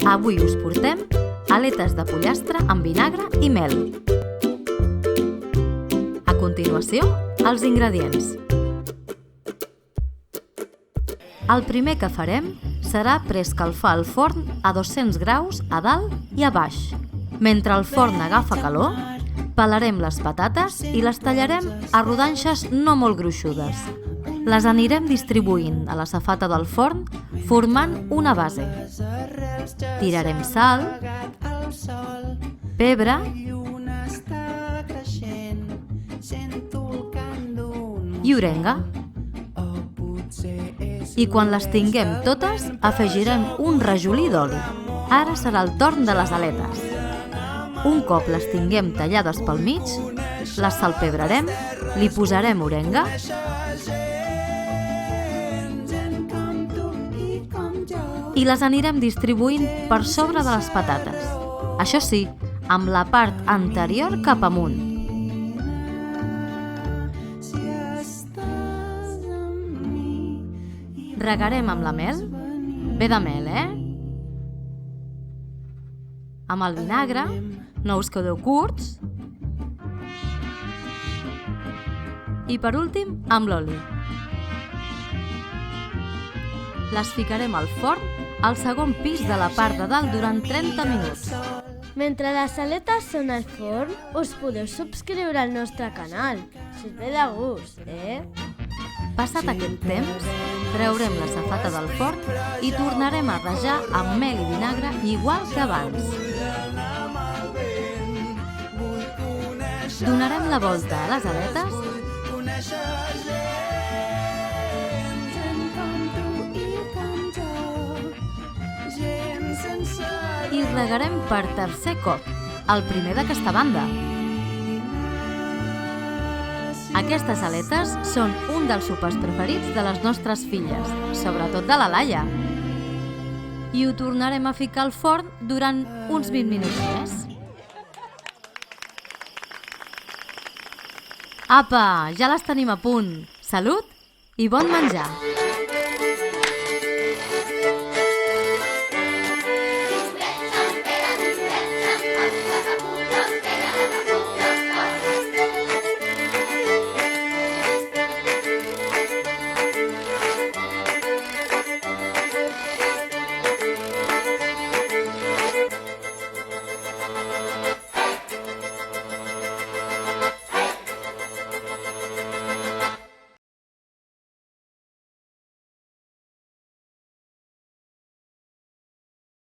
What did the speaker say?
Avui us portem aletes de pollastre amb vinagre i mel. A continuació, els ingredients. El primer que farem serà preescalfar el forn a 200 graus a dalt i a baix. Mentre el forn agafa calor, pelarem les patates i les tallarem a rodanxes no molt gruixudes. Les anirem distribuint a la safata del forn formant una base. Tirarem sal, pebre i orenga. I quan les tinguem totes, afegirem un rajolí d'oli. Ara serà el torn de les aletes. Un cop les tinguem tallades pel mig, les salpebrarem, li posarem orenga i les anirem distribuint per sobre de les patates. Això sí, amb la part anterior cap amunt. Regarem amb la mel. Ve de mel, Amb el vinagre, no us quedeu curts. I per últim, amb l'oli. Les ficarem al forn al segon pis de la part de dalt durant 30 minuts. Mentre les aletes són al forn, us podeu subscriure al nostre canal, si us ve de gust, Passat aquest temps, treurem la safata del forn i tornarem a rajar amb mel i vinagre igual que abans. Donarem la volta a les aletes i regarem per tercer cop, el primer d'aquesta banda. Aquestes aletes són un dels sopars preferits de les nostres filles, sobretot de la Laia. I ho tornarem a ficar al forn durant uns 20 minuts més. Apa, ja les tenim a punt. Salut i bon menjar!